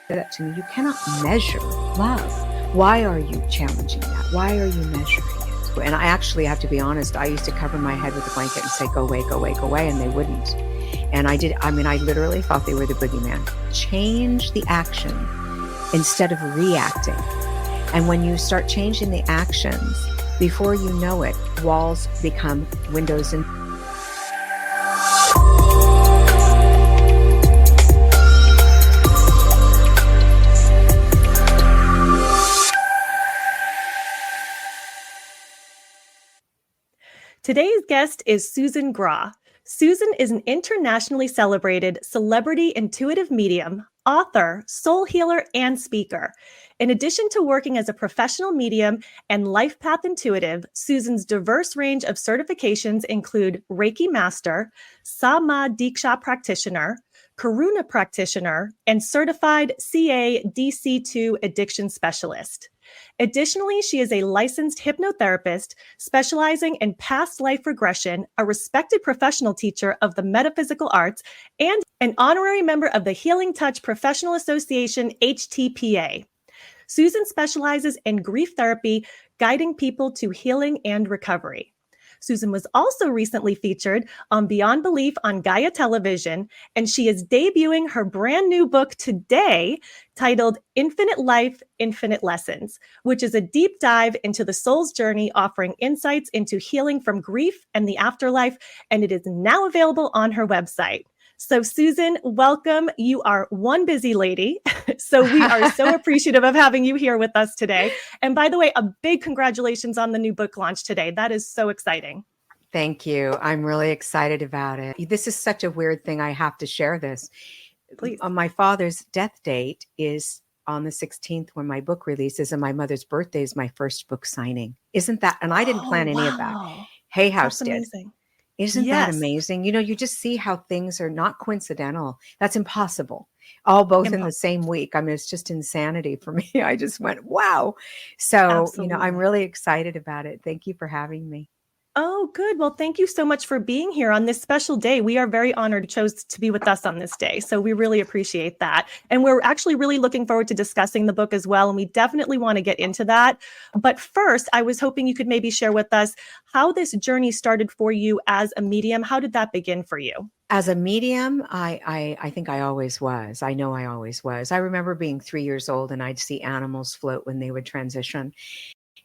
that to me. You cannot measure love. Why are you challenging that? Why are you measuring it? And I actually have to be honest, I used to cover my head with a blanket and say, go away, go away, go away. And they wouldn't. And I literally thought they were the boogeyman. Change the action instead of reacting. And when you start changing the actions, before you know it, walls become windows and Today's guest is Susan Grau. Susan is an internationally celebrated celebrity intuitive medium, author, soul healer, and speaker. In addition to working as a professional medium and life path intuitive, Susan's diverse range of certifications include Reiki Master, Sama Diksha Practitioner, Karuna Practitioner, and Certified CA DC2 Addiction Specialist. Additionally, she is a licensed hypnotherapist specializing in past life regression, a respected professional teacher of the metaphysical arts, and an honorary member of the Healing Touch Professional Association, HTPA. Susan specializes in grief therapy, guiding people to healing and recovery. Susan was also recently featured on Beyond Belief on Gaia Television, and she is debuting her brand new book today titled Infinite Life, Infinite Lessons, which is a deep dive into the soul's journey, offering insights into healing from grief and the afterlife, and it is now available on her website. So Susan, welcome. You are one busy lady. So we are so appreciative of having you here with us today. And by the way, a big congratulations on the new book launch today. That is so exciting. Thank you. I'm really excited about it. This is such a weird thing. I have to share this. Please. My father's death date is on the 16th when my book releases, and my mother's birthday is my first book signing. Isn't that? And I didn't plan any of that. Hay House That's did. amazing. Isn't that amazing? You know, you just see how things are not coincidental. That's impossible. All both in the same week. I mean, it's just insanity for me. I just went, wow. So, I'm really excited about it. Thank you for having me. Oh, good. Well, thank you so much for being here on this special day. We are very honored you chose to be with us on this day. So we really appreciate that. And we're actually really looking forward to discussing the book as well. And we definitely want to get into that. But first, I was hoping you could maybe share with us how this journey started for you as a medium. How did that begin for you? As a medium, I think I always was. I know I always was. I remember being 3 years old and I'd see animals float when they would transition.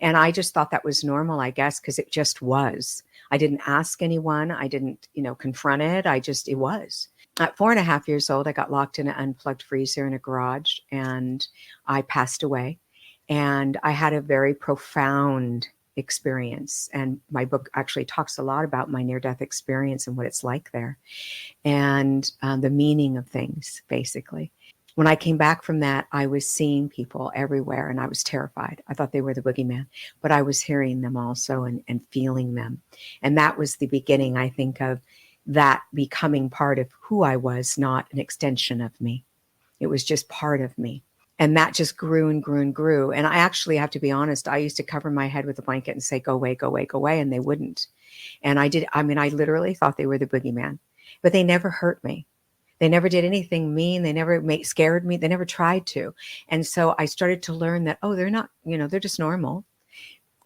And I just thought that was normal, I guess, because it just was. I didn't ask anyone. I didn't, confront it. It was. At 4.5 years old, I got locked in an unplugged freezer in a garage and I passed away. And I had a very profound experience. And my book actually talks a lot about my near-death experience and what it's like there and the meaning of things, basically. When I came back from that, I was seeing people everywhere and I was terrified. I thought they were the boogeyman, but I was hearing them also and feeling them. And that was the beginning, I think, of that becoming part of who I was, not an extension of me. It was just part of me. And that just grew and grew and grew. And I actually have to be honest, I used to cover my head with a blanket and say, go away, go away, go away. And they wouldn't. And I literally thought they were the boogeyman, but they never hurt me. They never did anything mean. They never scared me. They never tried to. And so I started to learn that, they're not, they're just normal.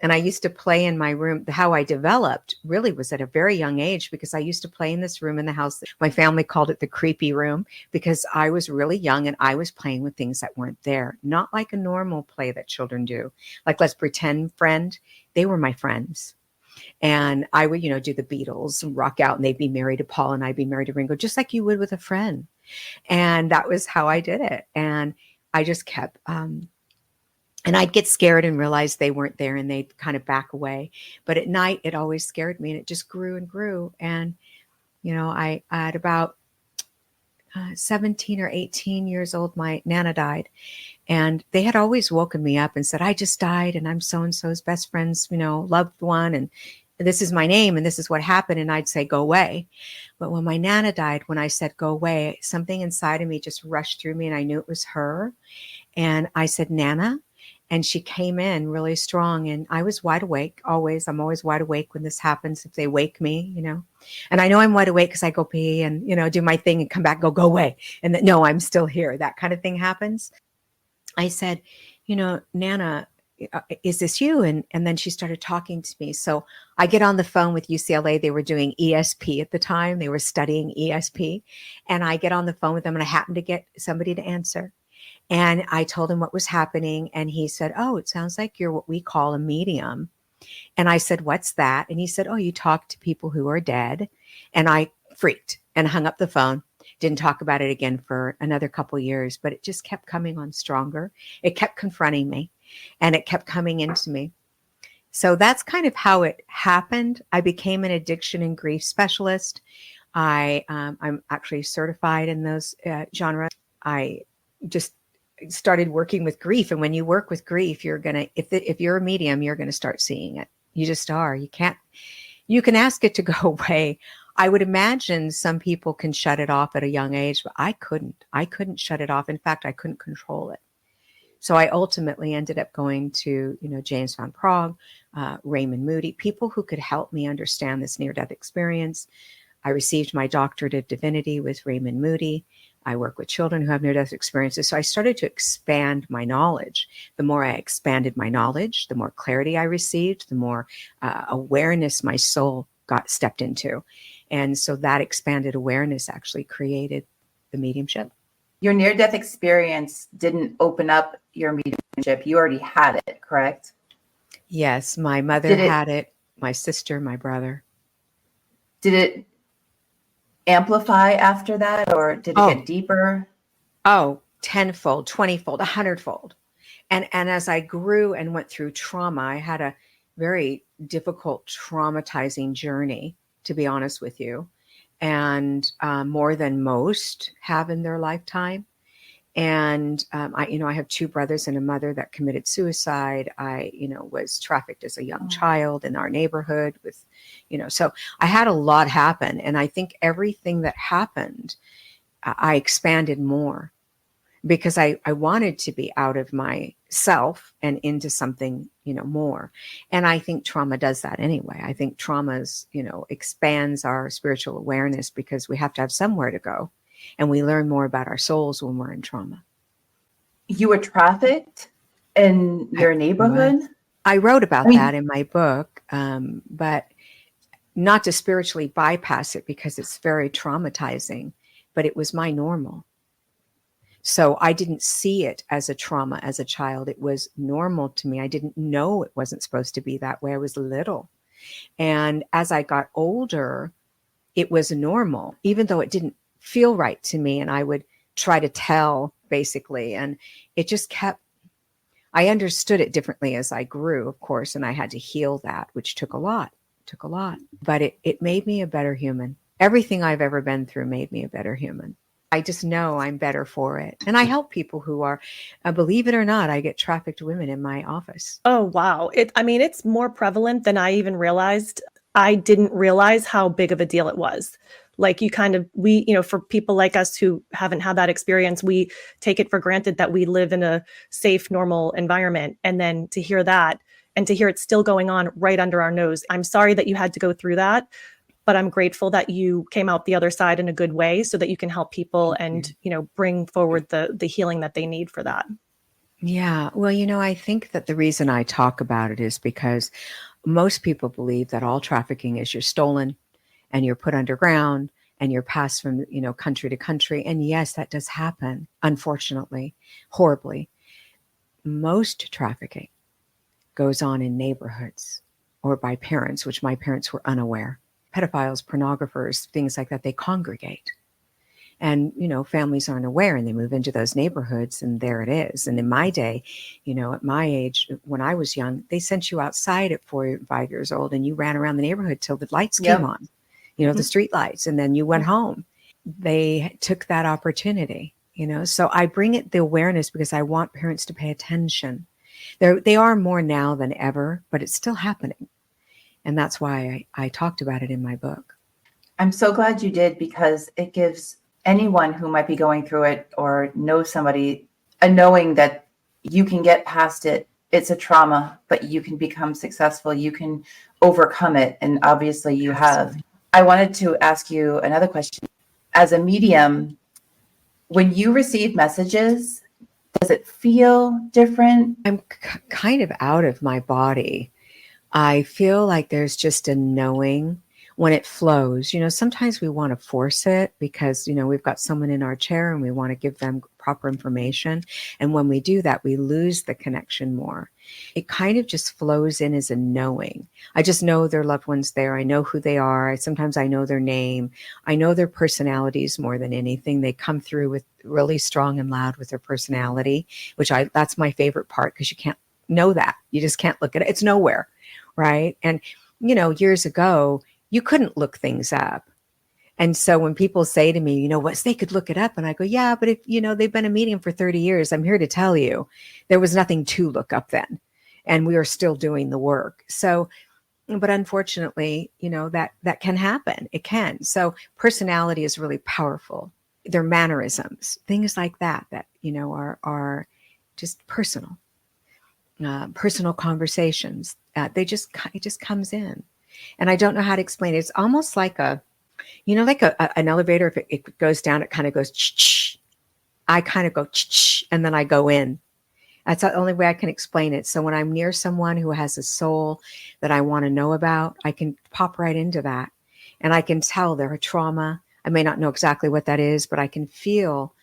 And I used to play in my room. How I developed really was at a very young age because I used to play in this room in the house. My family called it the creepy room because I was really young and I was playing with things that weren't there. Not like a normal play that children do. Like, let's pretend friend. They were my friends. And I would, do the Beatles and rock out and they'd be married to Paul and I'd be married to Ringo, just like you would with a friend. And that was how I did it. And I just kept, and I'd get scared and realize they weren't there and they'd kind of back away. But at night, it always scared me and it just grew and grew. And, I at about 17 or 18 years old, my Nana died. And they had always woken me up and said, I just died and I'm so-and-so's best friend's, loved one. And this is my name and this is what happened. And I'd say, go away. But when my Nana died, when I said, go away, something inside of me just rushed through me and I knew it was her. And I said, Nana. And she came in really strong, and I was wide awake always. I'm always wide awake when this happens, if they wake me, and I know I'm wide awake because I go pee and, do my thing and come back, go away. And then, no, I'm still here. That kind of thing happens. I said, Nana, is this you? And then she started talking to me. So I get on the phone with UCLA. They were doing ESP at the time. They were studying ESP. And I get on the phone with them, and I happen to get somebody to answer. And I told him what was happening. And he said, oh, it sounds like you're what we call a medium. And I said, what's that? And he said, oh, you talk to people who are dead. And I freaked and hung up the phone. Didn't talk about it again for another couple of years, but it just kept coming on stronger. It kept confronting me, and it kept coming into me. So that's kind of how it happened. I became an addiction and grief specialist. I'm actually certified in those genres. I just started working with grief. And when you work with grief, you're going to, if you're a medium, you're going to start seeing it. You just are. You can ask it to go away. I would imagine some people can shut it off at a young age, but I couldn't shut it off. In fact, I couldn't control it. So I ultimately ended up going to, James Van Praagh, Raymond Moody, people who could help me understand this near-death experience. I received my doctorate of divinity with Raymond Moody. I work with children who have near-death experiences. So I started to expand my knowledge. The more I expanded my knowledge, the more clarity I received, the more awareness my soul stepped into. And so that expanded awareness actually created the mediumship. Your near-death experience didn't open up your mediumship. You already had it, correct? Yes, my mother had it, my sister, my brother. Did it amplify after that, or did it get deeper? Oh, 10-fold, 20-fold, 100-fold. And as I grew and went through trauma, I had a very difficult, traumatizing journey, to be honest with you, and more than most have in their lifetime. And I have two brothers and a mother that committed suicide. I, was trafficked as a young child in our neighborhood with, so I had a lot happen. And I think everything that happened, I expanded more because I wanted to be out of myself and into something, more. And I think trauma does that anyway. I think trauma's, expands our spiritual awareness because we have to have somewhere to go. And we learn more about our souls when we're in trauma. You were trafficked in your neighborhood? I wrote about that in my book, but not to spiritually bypass it because it's very traumatizing, but it was my normal. So I didn't see it as a trauma as a child. It was normal to me. I didn't know it wasn't supposed to be that way. I was little. And as I got older, it was normal, even though it didn't feel right to me. And I would try to tell, basically. And it just I understood it differently as I grew, of course, and I had to heal that, which took a lot. But it made me a better human. Everything I've ever been through made me a better human. I just know I'm better for it. And I help people who are, believe it or not, I get trafficked women in my office. Oh, wow. It's more prevalent than I even realized. I didn't realize how big of a deal it was. Like for people like us who haven't had that experience, we take it for granted that we live in a safe, normal environment. And then to hear that and to hear it's still going on right under our nose. I'm sorry that you had to go through that, but I'm grateful that you came out the other side in a good way so that you can help people and, bring forward the healing that they need for that. Yeah. Well, I think that the reason I talk about it is because most people believe that all trafficking is you're stolen and you're put underground and you're passed from, country to country. And yes, that does happen, unfortunately, horribly. Most trafficking goes on in neighborhoods or by parents, which my parents were unaware. Pedophiles, pornographers, things like that, they congregate. And, families aren't aware and they move into those neighborhoods and there it is. And in my day, at my age, when I was young, they sent you outside at 4 or 5 years old and you ran around the neighborhood till the lights came on, the street lights, and then you went home. They took that opportunity, so I bring it the awareness because I want parents to pay attention. They are more now than ever, but it's still happening. And that's why I talked about it in my book. I'm so glad you did, because it gives anyone who might be going through it or know somebody a knowing that you can get past it it's a trauma, but you can become successful. You can overcome it. And obviously you have. I wanted to ask you another question. As a medium, when you receive messages, does it feel different? I'm kind of out of my body. I feel like there's just a knowing when it flows. Sometimes we want to force it because, we've got someone in our chair and we want to give them proper information. And when we do that, we lose the connection more. It kind of just flows in as a knowing. I just know their loved one's there. I know who they are. Sometimes I know their name. I know their personalities more than anything. They come through with really strong and loud with their personality, that's my favorite part, because you can't know that. You just can't look at it. It's nowhere. Right. And, years ago, you couldn't look things up. And so when people say to me, they could look it up. And I go, yeah, but if, they've been a medium for 30 years, I'm here to tell you there was nothing to look up then. And we are still doing the work. So, but unfortunately, that can happen. It can. So personality is really powerful. Their mannerisms, things like that, are just personal. Personal conversations. It just comes in, and I don't know how to explain it. It's almost like an elevator. If it goes down, it kind of goes. Ch-ch. I kind of go, ch-ch, and then I go in. That's the only way I can explain it. So when I'm near someone who has a soul that I want to know about, I can pop right into that, and I can tell they're a trauma. I may not know exactly what that is, but I can feel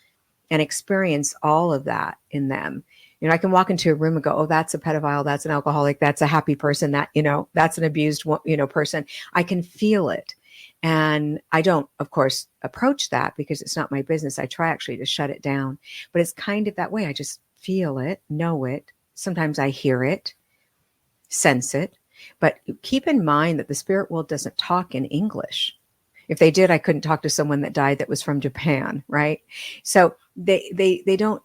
and experience all of that in them. I can walk into a room and go, oh, that's a pedophile, that's an alcoholic, that's a happy person, that's an abused, person. I can feel it. And I don't, of course, approach that because it's not my business. I try actually to shut it down, but it's kind of that way. I just feel it, know it. Sometimes I hear it, sense it, but keep in mind that the spirit world doesn't talk in English. If they did, I couldn't talk to someone that died that was from Japan, right? So they don't,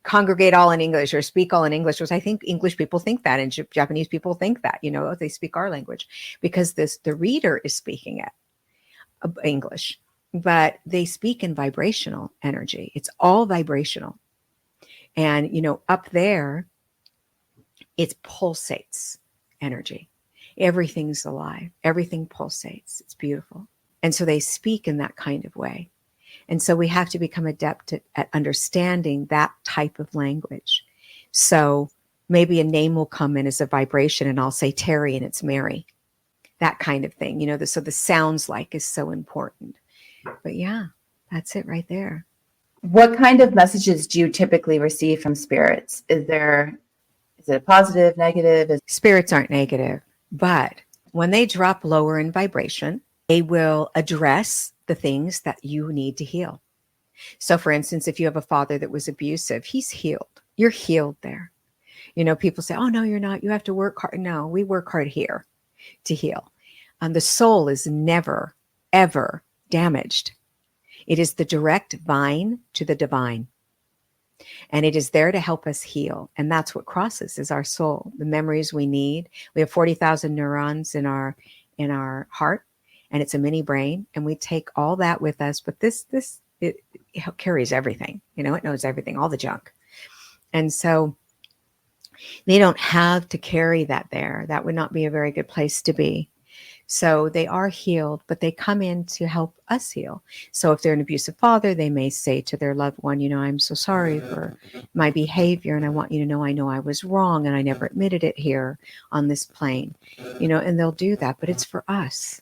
congregate all in English or speak all in English, which I think English people think that, and Japanese people think that, they speak our language because the reader is speaking it, English, but they speak in vibrational energy. It's all vibrational. And, up there, it pulsates energy. Everything's alive. Everything pulsates. It's beautiful. And so they speak in that kind of way. And so we have to become adept at understanding that type of language. So maybe a name will come in as a vibration and I'll say Terry and it's Mary, that kind of thing. So the sounds like is so important. But yeah, that's it right there. What kind of messages do you typically receive from spirits? Is it positive, negative? Spirits aren't negative, but when they drop lower in vibration, they will address the things that you need to heal. So for instance, if you have a father that was abusive, he's healed. You're healed there. People say, oh, no, you're not. You have to work hard. No, we work hard here to heal. The soul is never, ever damaged. It is the direct vine to the divine. And it is there to help us heal. And that's what crosses is our soul, the memories we need. We have 40,000 neurons in our heart. And it's a mini brain, and we take all that with us. But it carries everything. It knows everything, all the junk. And so they don't have to carry that there. That would not be a very good place to be. So they are healed, but they come in to help us heal. So if they're an abusive father, they may say to their loved one, I'm so sorry for my behavior, and I want you to know I was wrong, and I never admitted it here on this plane. And they'll do that, but it's for us.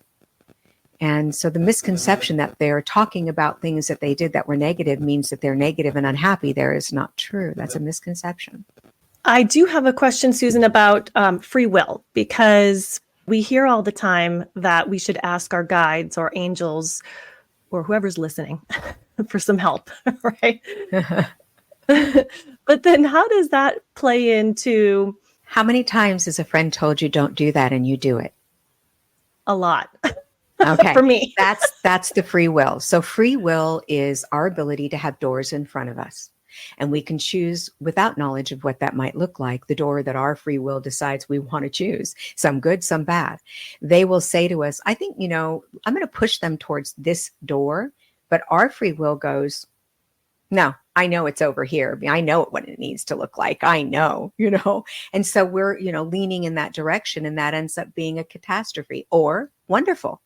And so the misconception that they're talking about things that they did that were negative means that they're negative and unhappy there is not true. That's a misconception. I do have a question, Susan, about free will, because we hear all the time that we should ask our guides or angels or whoever's listening for some help, right? But then how does that play into... How many times has a friend told you don't do that and you do it? A lot. Okay. For me. That's the free will. So free will is our ability to have doors in front of us. And we can choose without knowledge of what that might look like, the door that our free will decides we want to choose, some good, some bad. They will say to us, I think, I'm going to push them towards this door, but our free will goes, No, I know it's over here. I know what it needs to look like. I know, you know. And so we're, you know, leaning in that direction, and that ends up being a catastrophe or wonderful.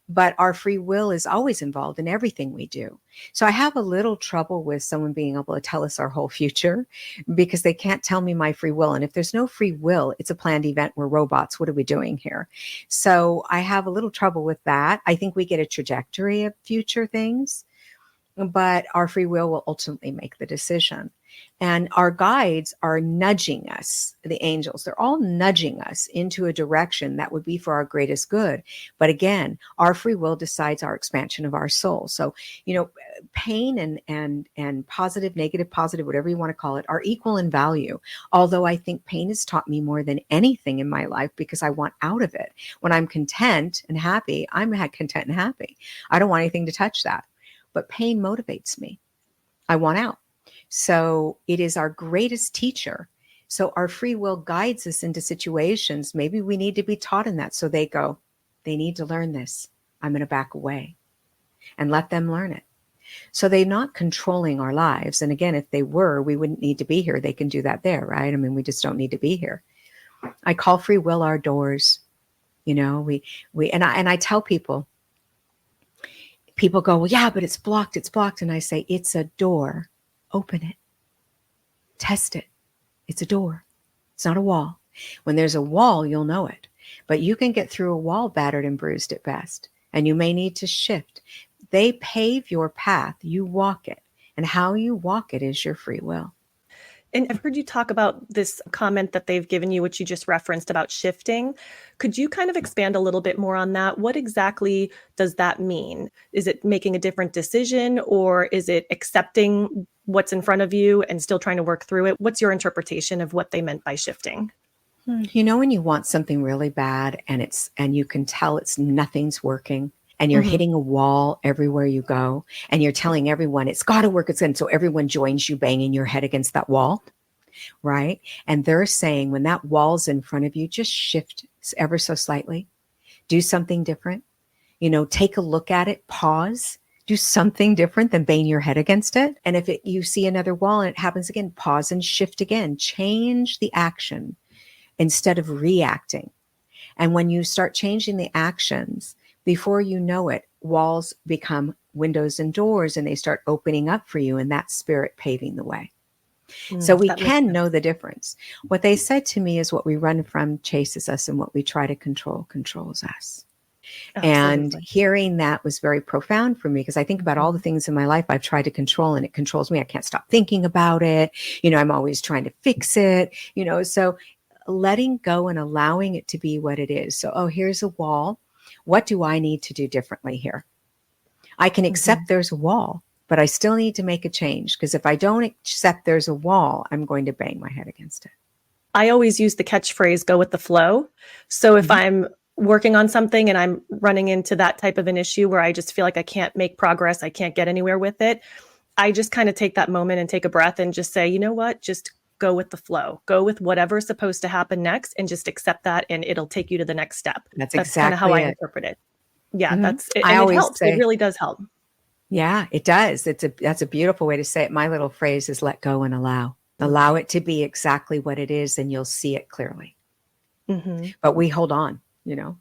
But our free will is always involved in everything we do. So I have a little trouble with someone being able to tell us our whole future because they can't tell me my free will. And if there's no free will, it's a planned event. We're robots. What are we doing here? So I have a little trouble with that. I think we get a trajectory of future things, but our free will ultimately make the decision. And our guides are nudging us, the angels, they're all nudging us into a direction that would be for our greatest good. But again, our free will decides our expansion of our soul. So, you know, pain and positive, negative, positive, whatever you want to call it, are equal in value. Although I think pain has taught me more than anything in my life because I want out of it. When I'm content and happy, I'm content and happy. I don't want anything to touch that. But pain motivates me. I want out. So it is our greatest teacher. So our free will guides us into situations. Maybe we need to be taught in that. So they need to learn this. I'm going to back away and let them learn it. So they're not controlling our lives. And again, if they were, we wouldn't need to be here. They can do that there, right? I mean, we just don't need to be here. I call free will our doors. You know, and I tell people go, well, yeah, but it's blocked. It's blocked. And I say, it's a door. Open it. Test it. It's a door. It's not a wall. When there's a wall, you'll know it. But you can get through a wall battered and bruised at best. And you may need to shift. They pave your path. You walk it. And how you walk it is your free will. And I've heard you talk about this comment that they've given you, which you just referenced about shifting. Could you kind of expand a little bit more on that? What exactly does that mean? Is it making a different decision, or is it accepting what's in front of you and still trying to work through it? What's your interpretation of what they meant by shifting? You know, when you want something really bad and you can tell nothing's working, and you're hitting a wall everywhere you go, and you're telling everyone it's got to work. So everyone joins you banging your head against that wall, right? And they're saying when that wall's in front of you, just shift ever so slightly, do something different, you know, take a look at it, pause, do something different than bang your head against it. And if you see another wall and it happens again, pause and shift again, change the action instead of reacting. And when you start changing the actions, before you know it, walls become windows and doors, and they start opening up for you, and that's spirit paving the way. So we can know the difference. What they said to me is what we run from chases us, and what we try to control controls us. Absolutely. And hearing that was very profound for me, because I think about all the things in my life I've tried to control, and it controls me. I can't stop thinking about it. You know, I'm always trying to fix it, you know, so letting go and allowing it to be what it is. So, here's a wall. What do I need to do differently here? I can accept there's a wall, but I still need to make a change, because if I don't accept there's a wall, I'm going to bang my head against it. I always use the catchphrase, go with the flow. So if I'm working on something and I'm running into that type of an issue where I just feel like I can't make progress, I can't get anywhere with it, I just kind of take that moment and take a breath and just say, you know what, just go with the flow, go with whatever's supposed to happen next, and just accept that, and it'll take you to the next step. That's exactly kind of how I interpret it. Yeah, that's it. And it helps. It really does help. Yeah, it does. That's a beautiful way to say it. My little phrase is let go and allow. Allow it to be exactly what it is, and you'll see it clearly. But we hold on, you know,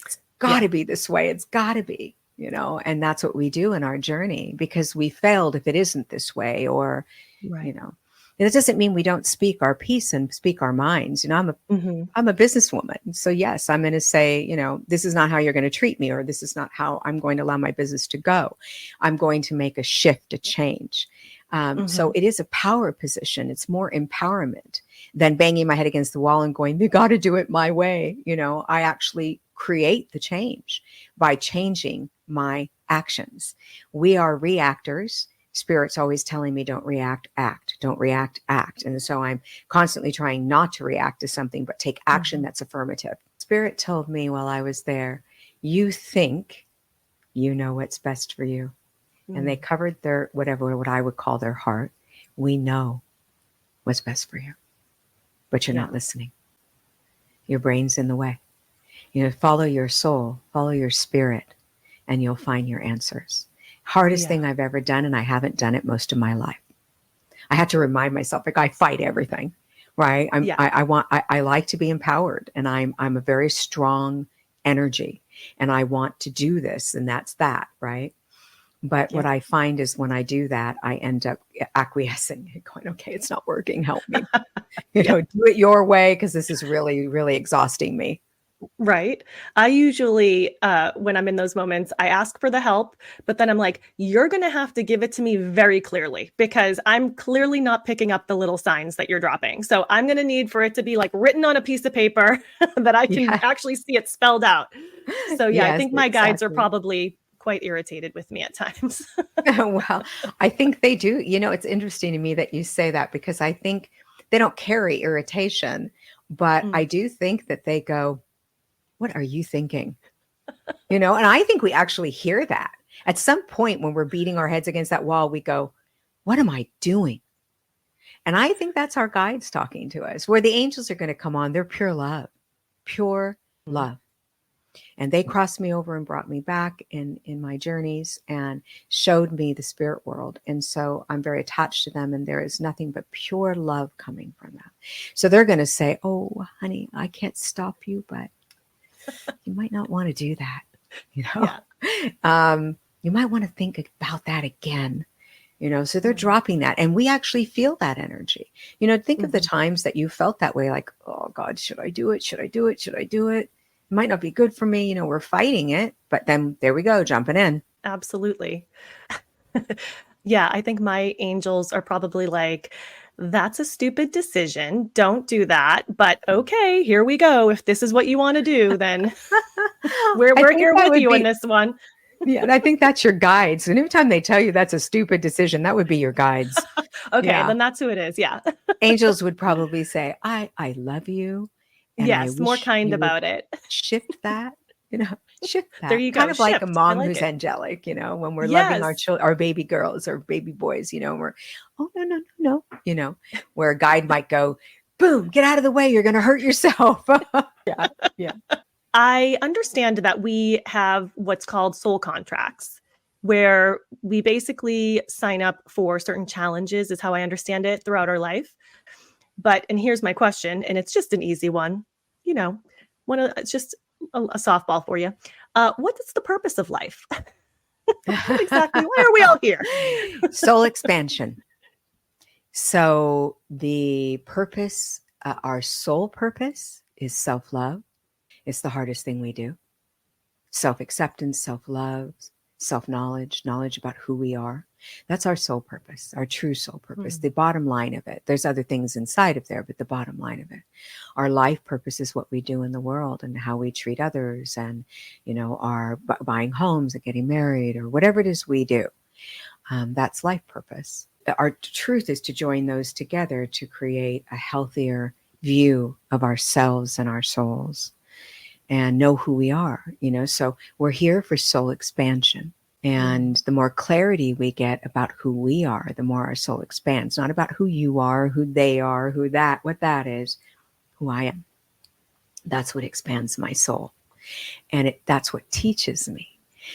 it's got to be this way. It's got to be, you know, and that's what we do in our journey, because we failed if it isn't this way, or, you know. It doesn't mean we don't speak our piece and speak our minds. You know, I'm a businesswoman. So yes, I'm going to say, you know, this is not how you're going to treat me, or this is not how I'm going to allow my business to go. I'm going to make a shift, a change. So it is a power position. It's more empowerment than banging my head against the wall and going, you got to do it my way. You know, I actually create the change by changing my actions. We are reactors. Spirit's always telling me, don't react, act, don't react, act. And so I'm constantly trying not to react to something, but take action that's affirmative. Spirit told me while I was there, you think you know what's best for you. And they covered their, what I would call their heart. We know what's best for you, but you're not listening. Your brain's in the way. You know, follow your soul, follow your spirit, and you'll find your answers. Hardest thing I've ever done, and I haven't done it most of my life. I had to remind myself, like, I fight everything, right? Yeah. I like to be empowered, and I'm a very strong energy, and I want to do this, and that's that, right? But what Yeah. I find is when I do that, I end up acquiescing, going, okay, it's not working. Help me, Yeah. do it your way, because this is really, really exhausting me. Right. I usually, when I'm in those moments, I ask for the help, but then I'm like, you're going to have to give it to me very clearly because I'm clearly not picking up the little signs that you're dropping. So I'm going to need for it to be like written on a piece of paper that I can Yeah. actually see it spelled out. So yeah, I Yes, think my guides are exactly. probably quite irritated with me at times. Well, I think they do. It's interesting to me that you say that, because I think they don't carry irritation, but I Mm. do think that they go, what are you thinking? And I think we actually hear that at some point when we're beating our heads against that wall. We go, what am I doing? And I think that's our guides talking to us, where the angels are going to come on. They're pure love. And they crossed me over and brought me back in my journeys and showed me the spirit world. And so I'm very attached to them, and there is nothing but pure love coming from them. So they're going to say, oh, honey, I can't stop you, but you might not want to do that. Yeah. You might want to think about that again. So they're Mm. dropping that, and we actually feel that energy. Think of the Mhm. times that you felt that way, like, oh God, should I do it? Should I do it? Should I do it? It might not be good for me. We're fighting it, but then there we go, jumping in. Absolutely. Yeah, I think my angels are probably like, that's a stupid decision. Don't do that. But okay, here we go. If this is what you want to do, then we're I we're think here that with would you in be, this one. yeah, and I think that's your guides. And every time they tell you that's a stupid decision, that would be your guides. Okay, Yeah. then that's who it is. Yeah. Angels would probably say, I love you, and I Yes, more wish kind you would about it. shift that, shift There that. you Kind go. of like a Shift. I mom like who's it. angelic, when we're loving our Yes. children, our baby girls or baby boys, and we're, oh, no, no, no, no, where a guide might go, boom, get out of the way. You're going to hurt yourself. Yeah. Yeah. I understand that we have what's called soul contracts, where we basically sign up for certain challenges, is how I understand it, throughout our life. And here's my question, and it's just an easy one. You know, it's just a softball for you. What is the purpose of life? What exactly? Why are we all here? Soul expansion. So the purpose, our soul purpose is self-love. It's the hardest thing we do. Self-acceptance, self-love, self-knowledge, knowledge about who we are. That's our soul purpose, our true soul purpose, the bottom line of it. There's other things inside of there, but the bottom line of it. Our life purpose is what we do in the world and how we treat others, and, our buying homes and getting married or whatever it is we do. That's life purpose. Our truth is to join those together to create a healthier view of ourselves and our souls, and know who we are, so we're here for soul expansion. And the more clarity we get about who we are, the more our soul expands, not about who you are, who they are, what that is, who I am. That's what expands my soul. And that's what teaches me.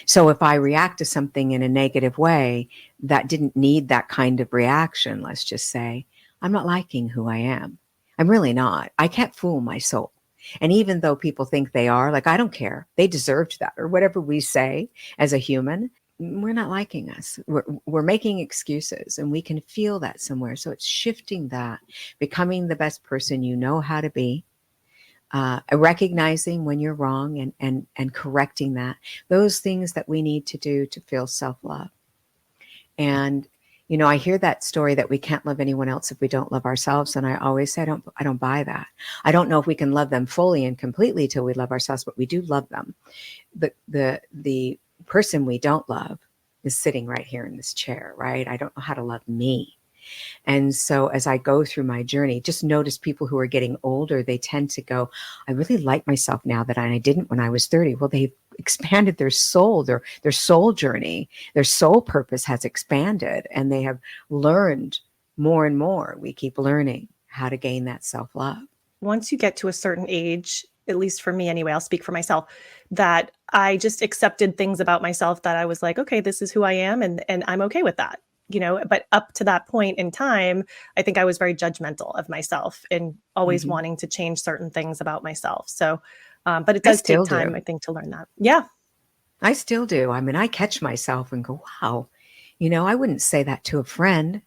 So if I react to something in a negative way that didn't need that kind of reaction, let's just say, I'm not liking who I am. I'm really not. I can't fool my soul. And even though people think they are, like, I don't care. They deserved that, or whatever we say as a human, we're not liking us. We're making excuses, and we can feel that somewhere. So it's shifting that, becoming the best person you know how to be, recognizing when you're wrong and correcting that. Those things that we need to do to feel self-love. And I hear that story that we can't love anyone else if we don't love ourselves. And I always say, I don't buy that. I don't know if we can love them fully and completely till we love ourselves, but we do love them. The person we don't love is sitting right here in this chair, right? I don't know how to love me. And so as I go through my journey, just notice people who are getting older, they tend to go, I really like myself now that I didn't when I was 30. Well, they've expanded their soul, their soul journey, their soul purpose has expanded, and they have learned more and more. We keep learning how to gain that self-love. Once you get to a certain age, at least for me anyway, I'll speak for myself, that I just accepted things about myself that I was like, okay, this is who I am, and I'm okay with that. but up to that point in time, I think I was very judgmental of myself and always wanting to change certain things about myself. So, but it does take time, I think, to learn that. Yeah. I still do. I mean, I catch myself and go, wow, I wouldn't say that to a friend.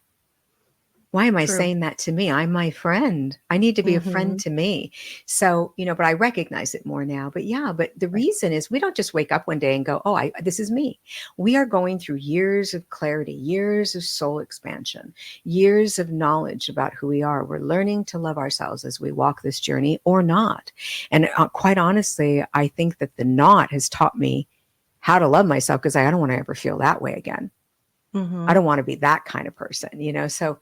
Why am I saying that to me? I'm my friend. I need to be a friend to me. So, but I recognize it more now. But but the reason is we don't just wake up one day and go, oh, this is me. We are going through years of clarity, years of soul expansion, years of knowledge about who we are. We're learning to love ourselves as we walk this journey or not. And quite honestly, I think that the not has taught me how to love myself because I don't want to ever feel that way again. I don't want to be that kind of person, so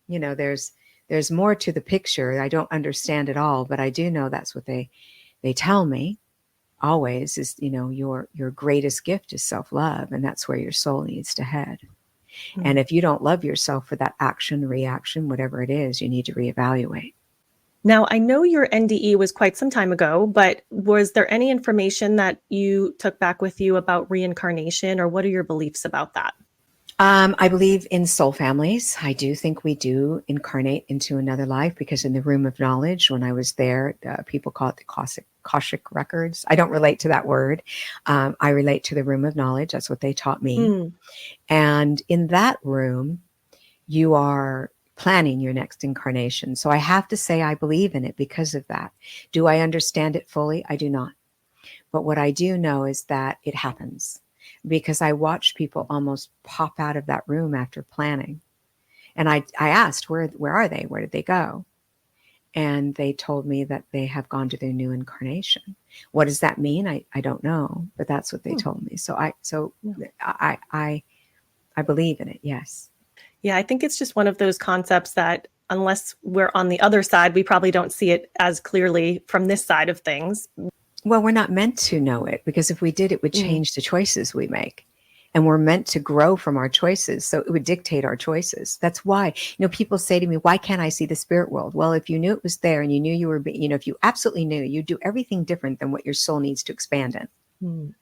there's more to the picture. I don't understand it all, but I do know that's what they tell me always is, your greatest gift is self-love. And that's where your soul needs to head. And if you don't love yourself for that action, reaction, whatever it is, you need to reevaluate. Now, I know your NDE was quite some time ago, but was there any information that you took back with you about reincarnation, or what are your beliefs about that? I believe in soul families. I do think we do incarnate into another life because in the room of knowledge, when I was there, people call it the Akashic records. I don't relate to that word. I relate to the room of knowledge. That's what they taught me. And in that room, you are planning your next incarnation. So I have to say I believe in it because of that. Do I understand it fully? I do not. But what I do know is that it happens. Because I watched people almost pop out of that room after planning. And I asked, where are they? Where did they go? And they told me that they have gone to their new incarnation. What does that mean? I don't know, but that's what they told me. So I believe in it. Yes. Yeah, I think it's just one of those concepts that unless we're on the other side, we probably don't see it as clearly from this side of things. Well, we're not meant to know it because if we did, it would change the choices we make. And we're meant to grow from our choices. So it would dictate our choices. That's why, people say to me, why can't I see the spirit world? Well, if you knew it was there and you knew you were, if you absolutely knew, you'd do everything different than what your soul needs to expand in.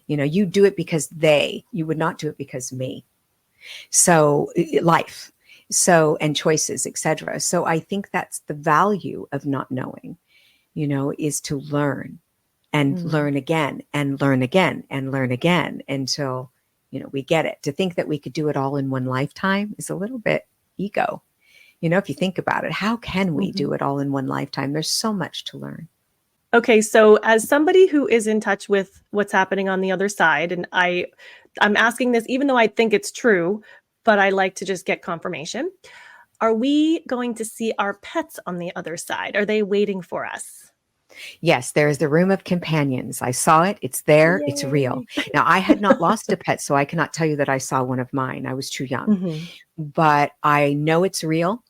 You do it because you would not do it because me. So life, and choices, etc. So I think that's the value of not knowing. is to learn and learn again and learn again and learn again until, we get it. To think that we could do it all in one lifetime is a little bit ego. If you think about it, how can we do it all in one lifetime? There's so much to learn. Okay, so as somebody who is in touch with what's happening on the other side, and I'm asking this even though I think it's true, but I like to just get confirmation. Are we going to see our pets on the other side? Are they waiting for us? Yes, there is the room of companions. I saw it. It's there. Yay. It's real. Now, I had not lost a pet, so I cannot tell you that I saw one of mine. I was too young. But I know it's real.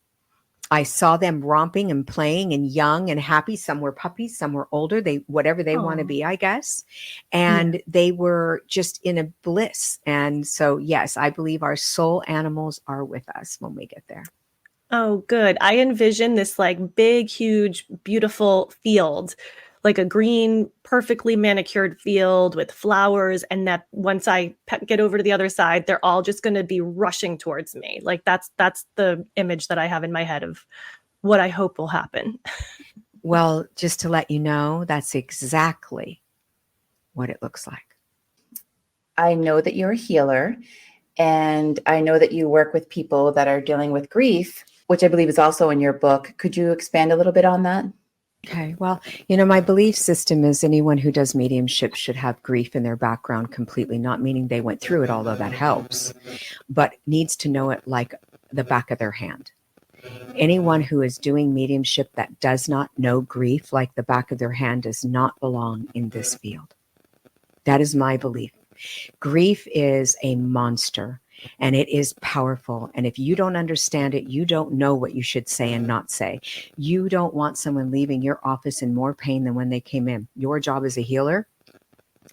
I saw them romping and playing and young and happy. Some were puppies, some were older. Whatever they want to be, I guess. And they were just in a bliss. And so, yes, I believe our soul animals are with us when we get there. Oh, good. I envision this big, huge, beautiful field, like a green, perfectly manicured field with flowers. And that once I get over to the other side, they're all just going to be rushing towards me. That's the image that I have in my head of what I hope will happen. Well, just to let you know, that's exactly what it looks like. I know that you're a healer, and I know that you work with people that are dealing with grief, which I believe is also in your book. Could you expand a little bit on that? Okay. Well, my belief system is anyone who does mediumship should have grief in their background completely, not meaning they went through it, although that helps, but needs to know it like the back of their hand. Anyone who is doing mediumship that does not know grief like the back of their hand does not belong in this field. That is my belief. Grief is a monster. And it is powerful. And if you don't understand it, you don't know what you should say and not say. You don't want someone leaving your office in more pain than when they came in. Your job as a healer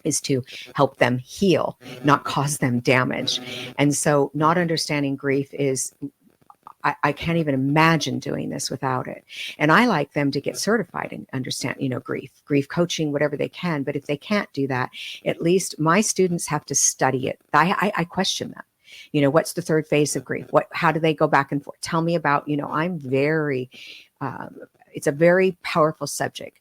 is to help them heal, not cause them damage. And so not understanding grief is, I can't even imagine doing this without it. And I like them to get certified and understand, grief coaching, whatever they can. But if they can't do that, at least my students have to study it. I question them. What's the third phase of grief? How do they go back and forth? Tell me about, I'm very, it's a very powerful subject.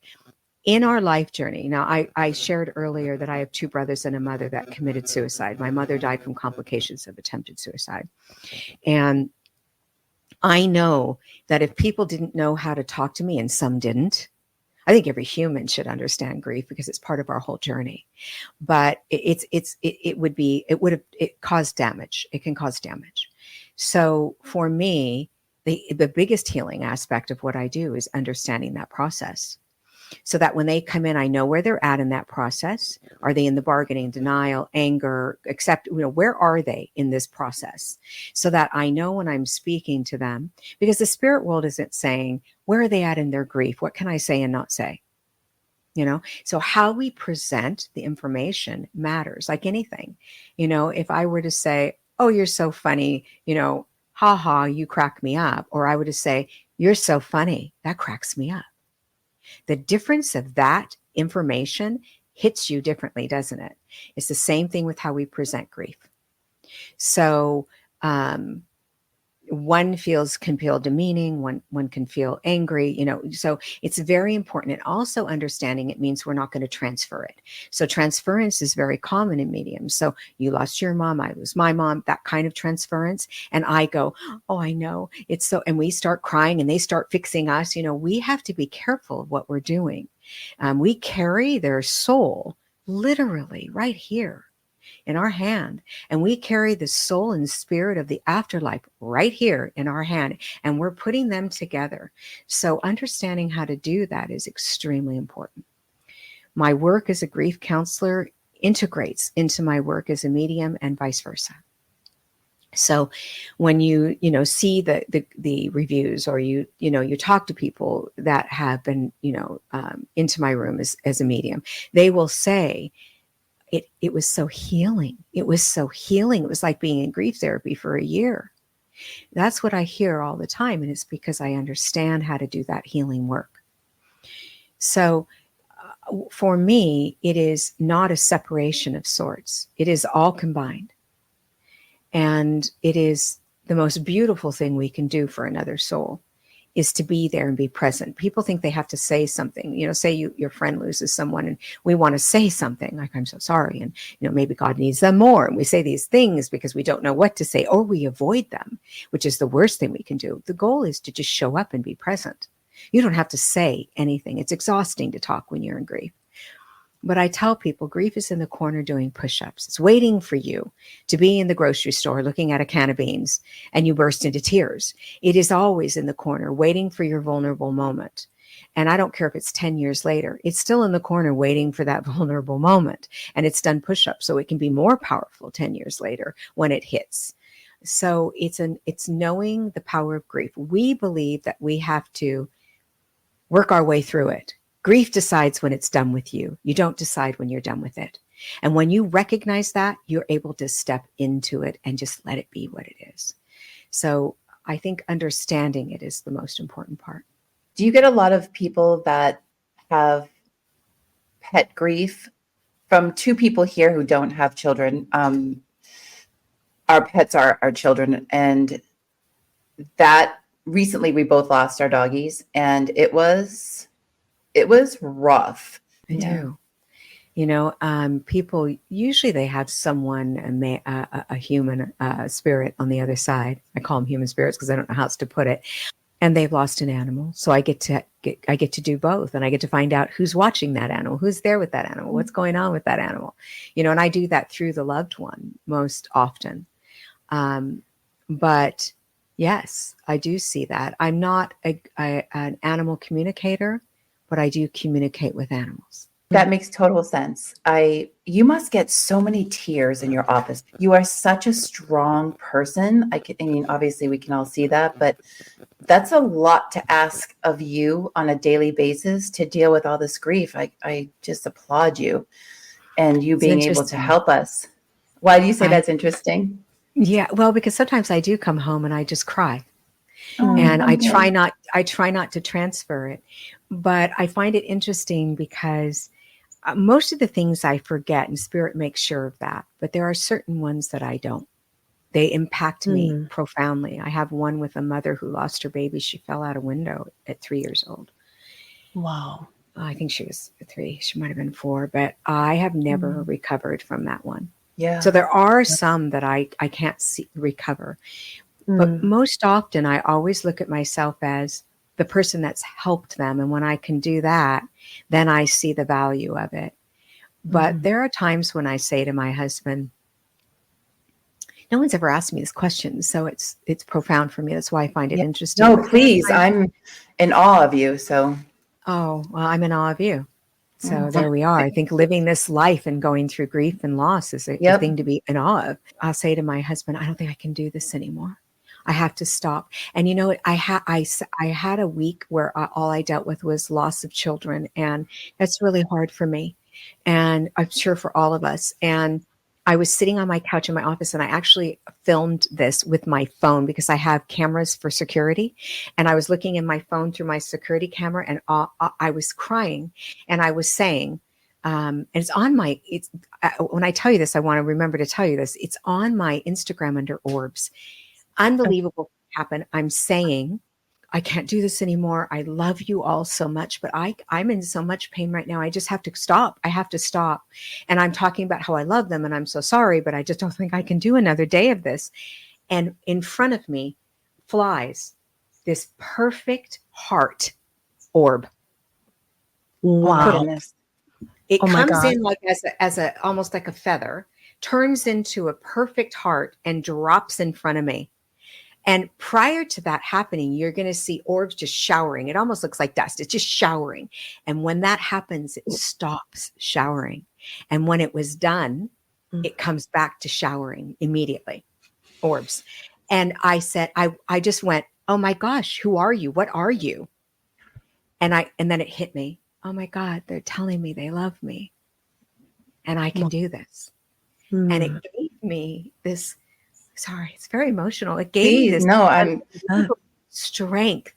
In our life journey, now I shared earlier that I have two brothers and a mother that committed suicide. My mother died from complications of attempted suicide. And I know that if people didn't know how to talk to me, and some didn't, I think every human should understand grief because it's part of our whole journey. But it caused damage. It can cause damage. So for me, the biggest healing aspect of what I do is understanding that process. So that when they come in, I know where they're at in that process. Are they in the bargaining, denial, anger, where are they in this process? So that I know when I'm speaking to them, because the spirit world isn't saying, where are they at in their grief? What can I say and not say? So how we present the information matters, like anything. If I were to say, oh, you're so funny, ha ha, you crack me up. Or I were to say, you're so funny, that cracks me up. The difference of that information hits you differently, doesn't it? It's the same thing with how we present grief. So one feels compelled demeaning, one can feel angry, so it's very important. And also understanding it means we're not going to transfer it. So transference is very common in mediums. So you lost your mom, I lose my mom, that kind of transference. And I go, oh, I know it's so, and we start crying and they start fixing us. We have to be careful of what we're doing. We carry their soul literally right here in our hand, and we carry the soul and spirit of the afterlife right here in our hand, and we're putting them together. So understanding how to do that is extremely important. My work as a grief counselor integrates into my work as a medium and vice versa. So when you see the reviews, or you talk to people that have been into my room as a medium, they will say, it was so healing. It was so healing. It was like being in grief therapy for a year. That's what I hear all the time. And it's because I understand how to do that healing work. So for me, it is not a separation of sorts. It is all combined. And it is the most beautiful thing we can do for another soul, is to be there and be present. People think they have to say something, say your friend loses someone and we want to say something like, I'm so sorry. And, maybe God needs them more. And we say these things because we don't know what to say, or we avoid them, which is the worst thing we can do. The goal is to just show up and be present. You don't have to say anything. It's exhausting to talk when you're in grief. But I tell people, grief is in the corner doing push-ups. It's waiting for you to be in the grocery store looking at a can of beans and you burst into tears. It is always in the corner waiting for your vulnerable moment. And I don't care if it's 10 years later, it's still in the corner waiting for that vulnerable moment. And it's done push-ups so it can be more powerful 10 years later when it hits. So it's knowing the power of grief. We believe that we have to work our way through it. Grief decides when it's done with you. You don't decide when you're done with it. And when you recognize that, you're able to step into it and just let it be what it is. So I think understanding it is the most important part. Do you get a lot of people that have pet grief? From two people here who don't have children, our pets are our children. And that recently we both lost our doggies, and it was rough. I do. People usually they have someone, a human spirit on the other side. I call them human spirits because I don't know how else to put it. And they've lost an animal, so I get to do both, and I get to find out who's watching that animal, who's there with that animal, what's going on with that animal, and I do that through the loved one most often. But yes, I do see that. I'm not an animal communicator, but I do communicate with animals. That makes total sense. You must get so many tears in your office. You are such a strong person. I mean, obviously we can all see that, but that's a lot to ask of you on a daily basis to deal with all this grief. I just applaud you and you being able to help us. Why do you say that's interesting? Yeah, well, because sometimes I do come home and I just cry. Oh, and okay. I try not to transfer it, but I find it interesting because most of the things I forget, and spirit makes sure of that, but there are certain ones that I don't. They impact me profoundly. I have one with a mother who lost her baby. She fell out a window at 3 years old. Wow. I think she was 3. She might have been 4, but I have never recovered from that one. Yeah. So there are some that I can't recover. But most often, I always look at myself as the person that's helped them. And when I can do that, then I see the value of it. But there are times when I say to my husband, no one's ever asked me this question, so it's profound for me. That's why I find it interesting. No, please. I'm in awe of you. So. Oh, well, I'm in awe of you. So there we are. I think living this life and going through grief and loss is a thing to be in awe of. I'll say to my husband, I don't think I can do this anymore. I have to stop. And you know, I had a week where all I dealt with was loss of children. And that's really hard for me. And I'm sure for all of us. And I was sitting on my couch in my office, and I actually filmed this with my phone because I have cameras for security. And I was looking in my phone through my security camera, and I was crying, and I was saying, and it's on my, when I tell you this, I want to remember to tell you this. It's on my Instagram under Orbs. Unbelievable happened. I'm saying, I can't do this anymore. I love you all so much, but I'm in so much pain right now. I just have to stop. I have to stop. And I'm talking about how I love them and I'm so sorry, but I just don't think I can do another day of this. And in front of me flies this perfect heart orb. Wow. It comes in like as a almost like a feather, turns into a perfect heart and drops in front of me. And prior to that happening, you're going to see orbs just showering. It almost looks like dust. It's just showering. And when that happens, it stops showering. And when it was done, it comes back to showering immediately. Orbs. And I said, I just went, oh my gosh, who are you? What are you? And then it hit me. Oh my God, they're telling me they love me. And I can do this. And it gave me this. Sorry, it's very emotional. It gave me this strength.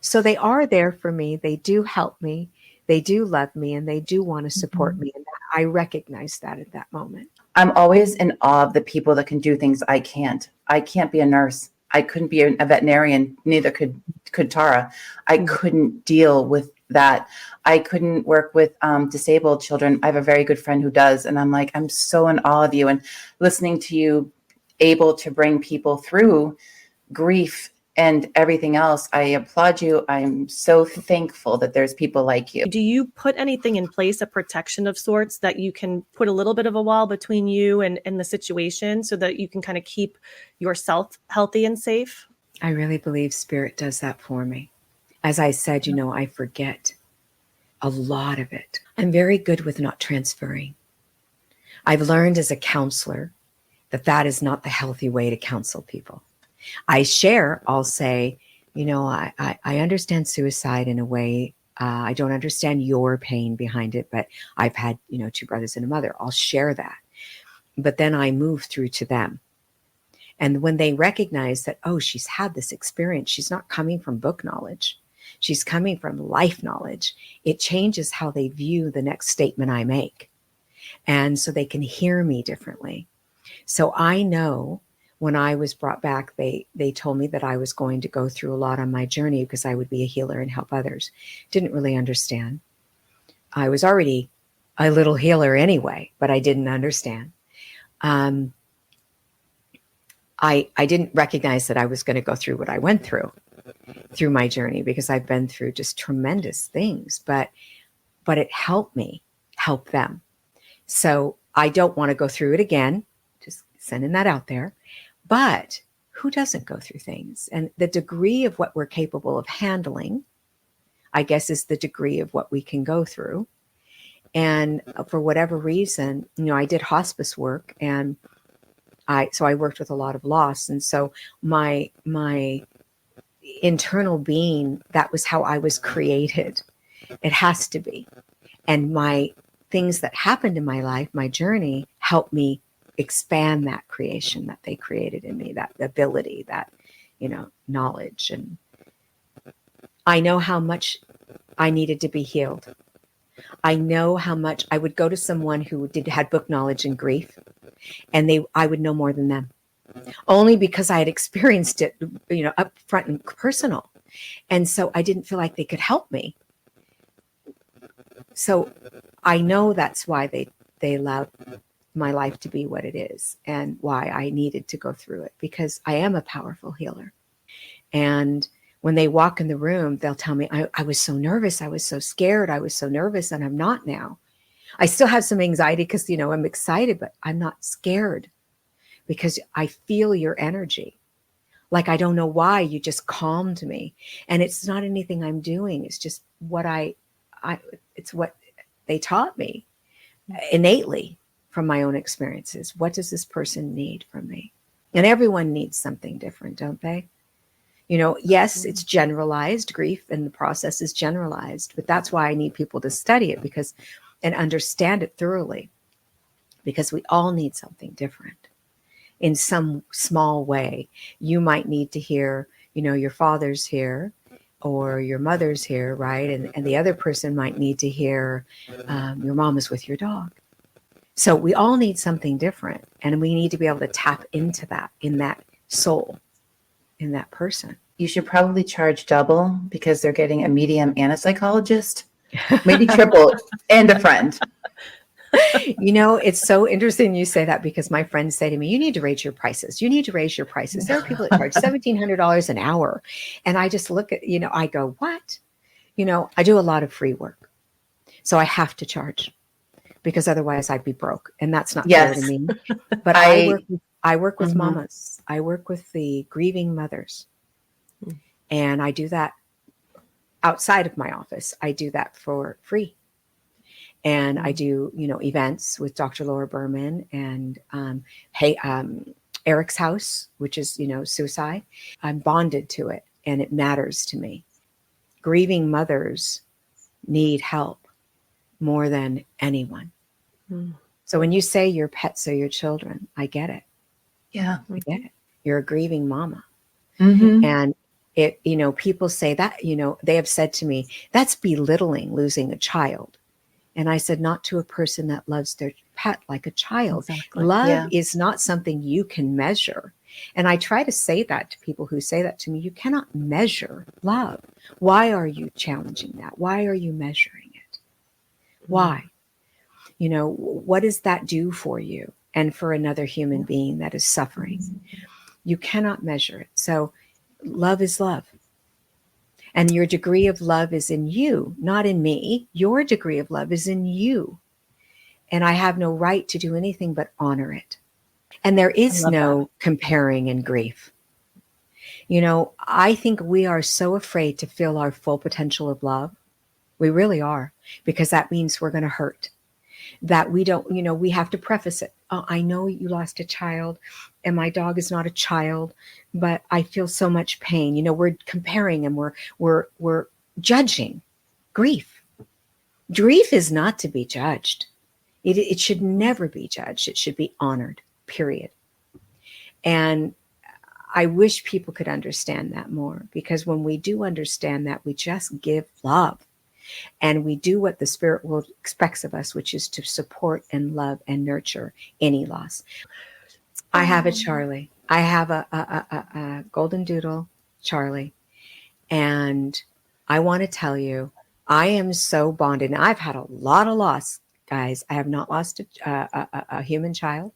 So they are there for me. They do help me. They do love me, and they do want to support me. And I recognize that at that moment. I'm always in awe of the people that can do things I can't. I can't be a nurse. I couldn't be a veterinarian. Neither could Tara. I couldn't deal with that. I couldn't work with disabled children. I have a very good friend who does. And I'm like, I'm so in awe of you. And listening to you able to bring people through grief and everything else, I applaud you. I'm so thankful that there's people like you. Do you put anything in place, a protection of sorts, that you can put a little bit of a wall between you and the situation so that you can kind of keep yourself healthy and safe? I really believe Spirit does that for me. As I said, I forget a lot of it. I'm very good with not transferring. I've learned as a counselor that is not the healthy way to counsel people. I'll say, I understand suicide in a way. I don't understand your pain behind it, but I've had, 2 brothers and a mother. I'll share that. But then I move through to them. And when they recognize that, oh, she's had this experience, she's not coming from book knowledge. She's coming from life knowledge. It changes how they view the next statement I make. And so they can hear me differently. So I know when I was brought back, they told me that I was going to go through a lot on my journey because I would be a healer and help others. Didn't really understand. I was already a little healer anyway, but I didn't understand. I didn't recognize that I was going to go through what I went through my journey, because I've been through just tremendous things, but it helped me help them. So I don't want to go through it again, just sending that out there. But who doesn't go through things? And the degree of what we're capable of handling, I guess, is the degree of what we can go through. And for whatever reason, I did hospice work, and I worked with a lot of loss. And so my internal being, that was how I was created. It has to be. And my things that happened in my life, my journey, helped me expand that creation that they created in me, that ability, that, knowledge. And I know how much I needed to be healed. I know how much I would go to someone who had book knowledge in grief, and I would know more than them, only because I had experienced it, up front and personal. And so I didn't feel like they could help me. So I know that's why they allowed my life to be what it is, and why I needed to go through it, because I am a powerful healer. And when they walk in the room, they'll tell me, I was so nervous. I was so scared. I was so nervous, and I'm not now. I still have some anxiety because, I'm excited, but I'm not scared because I feel your energy. Like, I don't know why, you just calmed me. And it's not anything I'm doing. It's just what it's what they taught me innately from my own experiences. What does this person need from me? And everyone needs something different, don't they? Yes, it's generalized. Grief and the process is generalized, but that's why I need people to study it and understand it thoroughly, because we all need something different in some small way. You might need to hear, your father's here or your mother's here, right? And the other person might need to hear, your mom is with your dog. So we all need something different, and we need to be able to tap into that, in that soul, in that person. You should probably charge double because they're getting a medium and a psychologist, maybe triple, and a friend. It's so interesting you say that, because my friends say to me, you need to raise your prices. You need to raise your prices. There are people that charge $1,700 an hour. And I just look at, I go, what? I do a lot of free work. So I have to charge, because otherwise I'd be broke. And that's not fair to me. But I work with mamas. I work with the grieving mothers. And I do that outside of my office. I do that for free. And I do, events with Dr. Laura Berman and Eric's House, which is, suicide. I'm bonded to it, and it matters to me. Grieving mothers need help more than anyone. So when you say your pets are your children, I get it. Yeah. I get it. You're a grieving mama. Mm-hmm. And people say that, they have said to me, that's belittling losing a child. And I said, not to a person that loves their pet like a child. Exactly. Love is not something you can measure. And I try to say that to people who say that to me. You cannot measure love. Why are you challenging that? Why are you measuring it? Why? What does that do for you and for another human being that is suffering? You cannot measure it. So love is love. And your degree of love is in you, not in me. Your degree of love is in you. And I have no right to do anything but honor it. And there is no comparing in grief. I think we are so afraid to feel our full potential of love. We really are, because that means we're going to hurt. That we don't, we have to preface it. Oh, I know you lost a child, and my dog is not a child, but I feel so much pain. We're comparing, and we're judging grief. Grief is not to be judged. It should never be judged. It should be honored, period. And I wish people could understand that more, because when we do understand that, we just give love. And we do what the spirit world expects of us, which is to support and love and nurture any loss. I have a Charlie. I have a golden doodle, Charlie. And I want to tell you, I am so bonded. And I've had a lot of loss, guys. I have not lost a human child.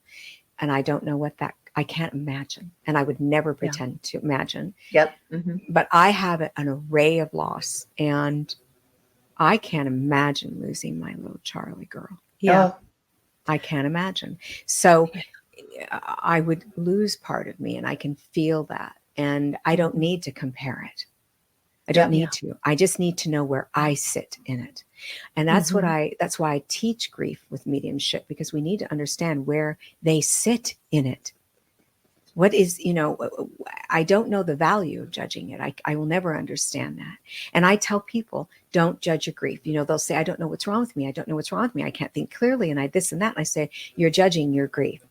And I don't know what I can't imagine. And I would never pretend to imagine. Yep. Mm-hmm. But I have an array of loss. And I can't imagine losing my little Charlie girl. Yeah. Oh. I can't imagine. So I would lose part of me, and I can feel that. And I don't need to compare it. I don't need to. I just need to know where I sit in it. And that's that's why I teach grief with mediumship, because we need to understand where they sit in it. What is, I don't know the value of judging it. I will never understand that. And I tell people, don't judge your grief. They'll say, I don't know what's wrong with me. I don't know what's wrong with me. I can't think clearly. And I this and that. And I say, you're judging your grief.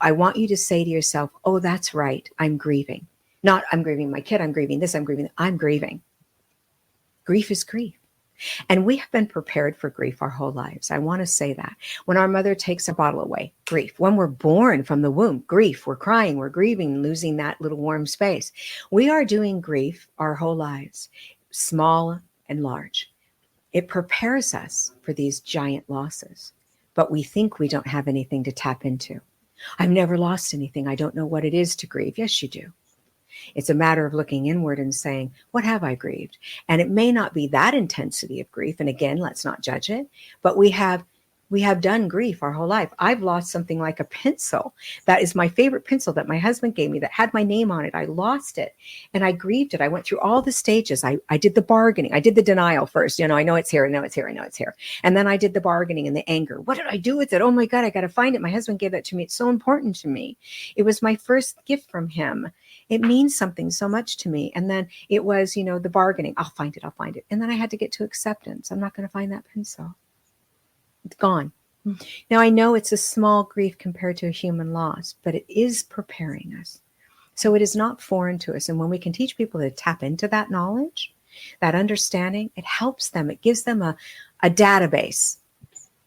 I want you to say to yourself, oh, that's right. I'm grieving. Not I'm grieving my kid. I'm grieving this. I'm grieving. I'm grieving. Grief is grief. And we have been prepared for grief our whole lives. I want to say that. When our mother takes a bottle away, grief. When we're born from the womb, grief. We're crying, we're grieving, losing that little warm space. We are doing grief our whole lives, small and large. It prepares us for these giant losses, but we think we don't have anything to tap into. I've never lost anything. I don't know what it is to grieve. Yes, you do. It's a matter of looking inward and saying, what have I grieved? And it may not be that intensity of grief. And again, let's not judge it, but we have done grief our whole life. I've lost something like a pencil. That is my favorite pencil that my husband gave me that had my name on it. I lost it and I grieved it. I went through all the stages. I did the bargaining. I did the denial first. I know it's here. I know it's here. I know it's here. And then I did the bargaining and the anger. What did I do with it? Oh my God, I got to find it. My husband gave that to me. It's so important to me. It was my first gift from him. It means something so much to me. And then it was, the bargaining. I'll find it. And then I had to get to acceptance. I'm not going to find that pencil. It's gone. Now, I know it's a small grief compared to a human loss, but it is preparing us. So it is not foreign to us. And when we can teach people to tap into that knowledge, that understanding, it helps them. It gives them a database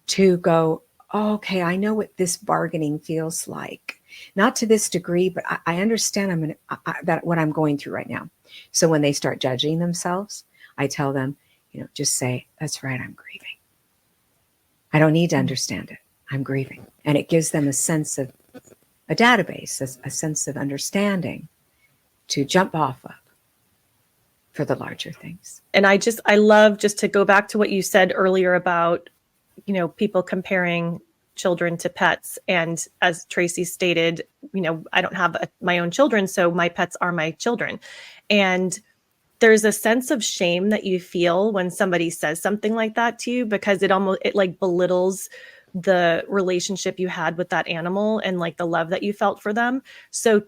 to go, oh, okay, I know what this bargaining feels like. Not to this degree, but I understand that what I'm going through right now. So when they start judging themselves, I tell them, just say, that's right, I'm grieving. I don't need to understand it. I'm grieving. And it gives them a sense of a database, a sense of understanding to jump off of for the larger things. And I love just to go back to what you said earlier about, people comparing children to pets. And as Tracy stated, I don't have my own children, so my pets are my children. And there's a sense of shame that you feel when somebody says something like that to you, because it like belittles the relationship you had with that animal and like the love that you felt for them. So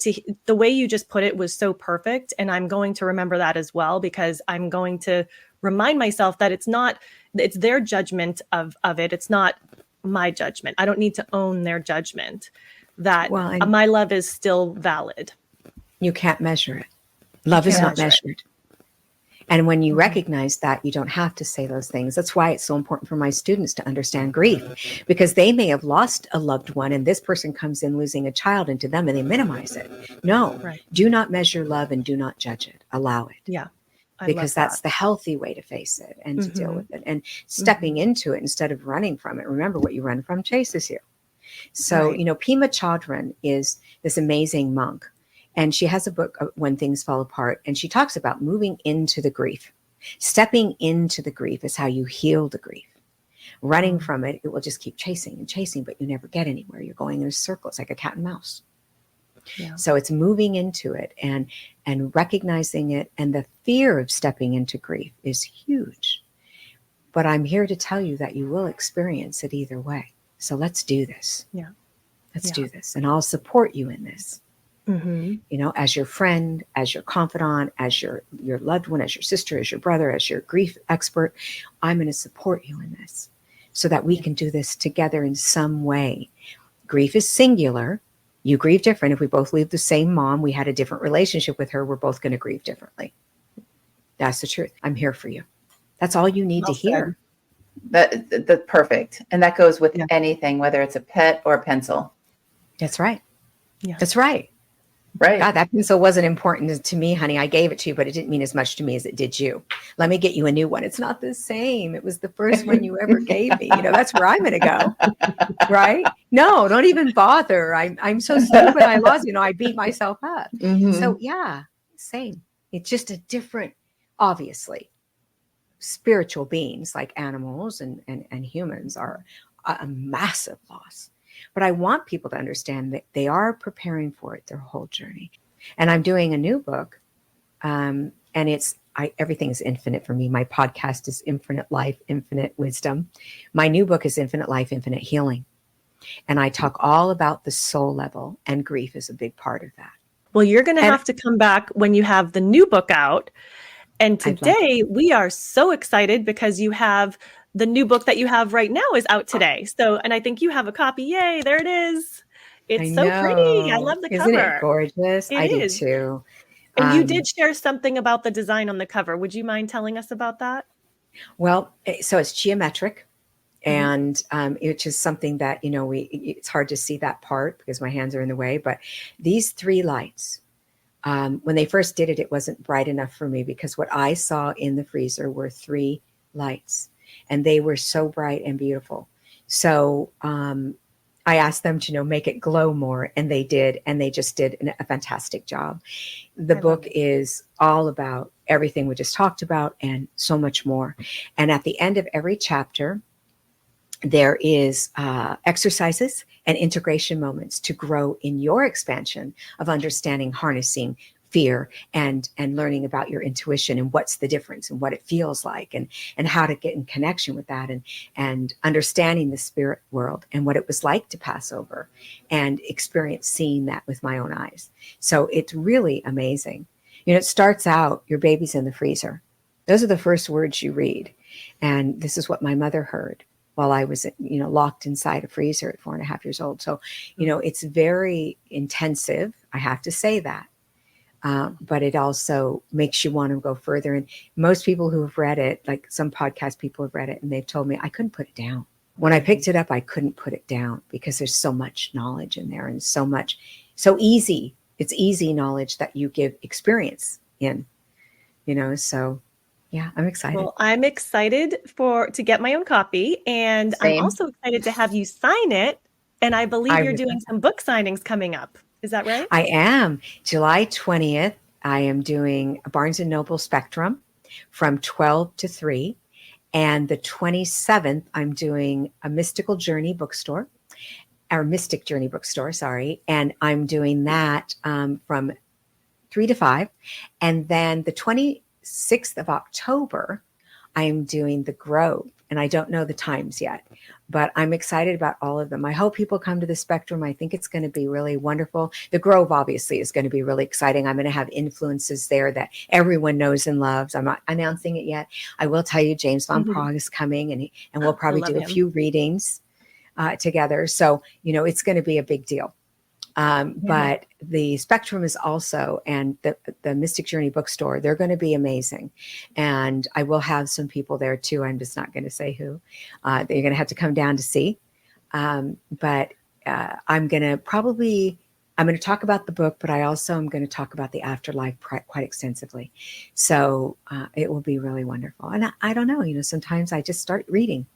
the way you just put it was so perfect. And I'm going to remember that as well, because I'm going to remind myself that it's their judgment of it. It's not my judgment. I don't need to own their judgment, that my love is still valid. You can't measure it. Love is not measured. And when you recognize that, you don't have to say those things. That's why it's so important for my students to understand grief, because they may have lost a loved one and this person comes in losing a child into them and they minimize it. No, Do not measure love and do not judge it. Allow it. Yeah. Because that's the healthy way to face it and to deal with it, and stepping into it instead of running from it. Remember, what you run from chases you. So, Pema Chodron is this amazing monk. And she has a book, When Things Fall Apart, and she talks about moving into the grief. Stepping into the grief is how you heal the grief. Running from it, it will just keep chasing and chasing, but you never get anywhere. You're going in a circle. It's like a cat and mouse. Yeah. So it's moving into it and recognizing it. And the fear of stepping into grief is huge. But I'm here to tell you that you will experience it either way. So let's do this. Yeah. Let's do this. And I'll support you in this. As your friend, as your confidant, as your loved one, as your sister, as your brother, as your grief expert. I'm going to support you in this so that we can do this together in some way. Grief is singular. You grieve different. If we both leave the same mom, we had a different relationship with her, we're both going to grieve differently. That's the truth. I'm here for you. That's all you need to hear. That's perfect. And that goes with anything, whether it's a pet or a pencil. That's right. Yeah. That's right. Right. God, that pencil wasn't important to me, honey. I gave it to you, but it didn't mean as much to me as it did you. Let me get you a new one. It's not the same. It was the first one you ever gave me. That's where I'm going to go. Right? No, don't even bother. I'm so stupid. I lost, I beat myself up. So same. It's just a different, obviously, spiritual beings like animals and humans are a massive loss. But I want people to understand that they are preparing for it their whole journey. And I'm doing a new book, and everything is infinite for me. My podcast is Infinite Life, Infinite Wisdom. My new book is Infinite Life, Infinite Healing. And I talk all about the soul level, and grief is a big part of that. Well, you're going to have to come back when you have the new book out. And today we are so excited because you have the new book that you have right now is out today. So, and I think you have a copy. Yay, there it is. It's so pretty. I love the cover. Isn't it gorgeous? I do too. And you did share something about the design on the cover. Would you mind telling us about that? Well, so it's geometric. Mhm. And which is something that, it's hard to see that part because my hands are in the way. But these three lights, when they first did it, it wasn't bright enough for me because what I saw in the freezer were three lights, and they were so bright and beautiful. So I asked them to, make it glow more, and they did, and they just did a fantastic job. The I love book it. is all about everything we just talked about and so much more. And at the end of every chapter, there is exercises and integration moments to grow in your expansion of understanding, harnessing fear, and learning about your intuition and what's the difference and what it feels like, and how to get in connection with that, and understanding the spirit world and what it was like to pass over and experience seeing that with my own eyes. So it's really amazing. It starts out, your baby's in the freezer. Those are the first words you read. And this is what my mother heard while I was, locked inside a freezer at 4.5 years old. So, it's very intensive. I have to say that. But it also makes you want to go further. And most people who have read it, like some podcast people have read it, and they've told me I couldn't put it down. When I picked it up, I couldn't put it down because there's so much knowledge in there and so easy. It's easy knowledge that you give experience in, so yeah, I'm excited. Well, I'm excited to get my own copy, and I'm Same. also excited to have you sign it. And I believe you're doing some book signings coming up. Is that right? I am. July 20th, I am doing a Barnes & Noble Spectrum from 12 to 3. And the 27th, I'm doing a Mystic Journey bookstore, sorry. And I'm doing that from 3 to 5. And then the 26th of October, I am doing the Grau. And I don't know the times yet, but I'm excited about all of them. I hope people come to the Spectrum. I think it's going to be really wonderful. The Grove obviously is going to be really exciting. I'm going to have influences there that everyone knows and loves. I'm not announcing it yet. I will tell you, James Van Praagh is coming, and we'll probably do a few readings together. So, it's going to be a big deal. But the Spectrum is also, and the Mystic Journey bookstore, they're going to be amazing. And I will have some people there too. I'm just not going to say who. They're going to have to come down to see. But I'm going to talk about the book, but I also am going to talk about the afterlife quite extensively. So it will be really wonderful. And I don't know, sometimes I just start reading.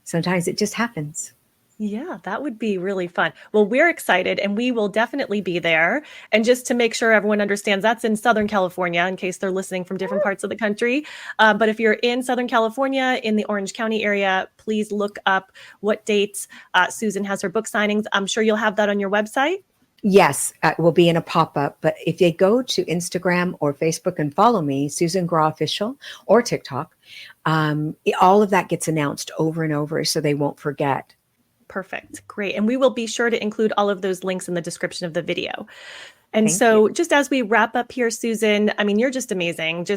Sometimes it just happens. Yeah, that would be really fun. Well, we're excited, and we will definitely be there. And just to make sure everyone understands, that's in Southern California, in case they're listening from different parts of the country. But if you're in Southern California, in the Orange County area, please look up what dates Susan has her book signings. I'm sure you'll have that on your website. Yes, it will be in a pop-up. But if they go to Instagram or Facebook and follow me, Susan Grau Official, or TikTok, all of that gets announced over and over so they won't forget. Perfect. Great. And we will be sure to include all of those links in the description of the video. And so just as we wrap up here, Susan, I mean, you're just amazing.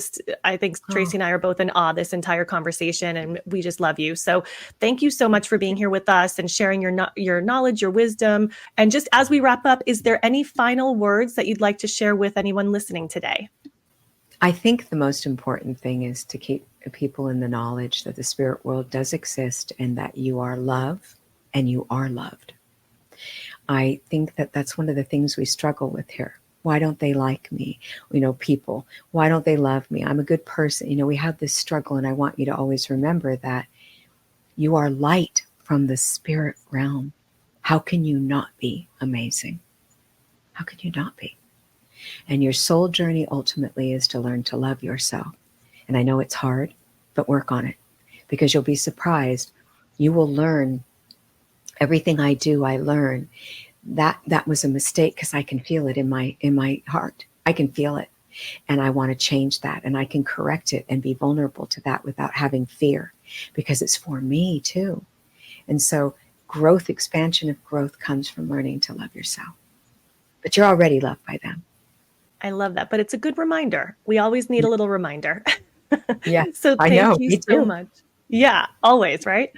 I think Tracy and I are both in awe this entire conversation, and we just love you. So thank you so much for being here with us and sharing your knowledge, your wisdom. And just as we wrap up, is there any final words that you'd like to share with anyone listening today? I think the most important thing is to keep people in the knowledge that the spirit world does exist and that you are love and you are loved. I think that that's one of the things we struggle with here. Why don't they like me? People, why don't they love me? I'm a good person. We have this struggle, and I want you to always remember that you are light from the spirit realm. How can you not be amazing? How can you not be? And your soul journey ultimately is to learn to love yourself. And I know it's hard, but work on it, because you'll be surprised. You will learn. Everything I do, I learn that was a mistake, because I can feel it in my heart. I can feel it, and I want to change that, and I can correct it and be vulnerable to that without having fear, because it's for me too. And so expansion of growth comes from learning to love yourself. But you're already loved by them. I love that, but it's a good reminder. We always need a little reminder. Yeah, so thank you so too. much. Yeah, always, right?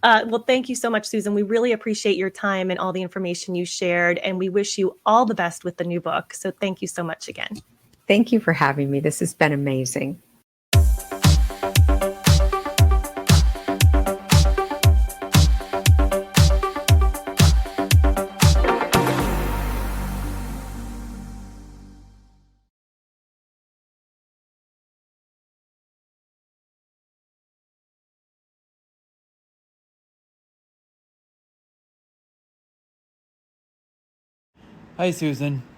Well, thank you so much, Susan. We really appreciate your time and all the information you shared, and we wish you all the best with the new book. So thank you so much again. Thank you for having me. This has been amazing. Hi, Susan.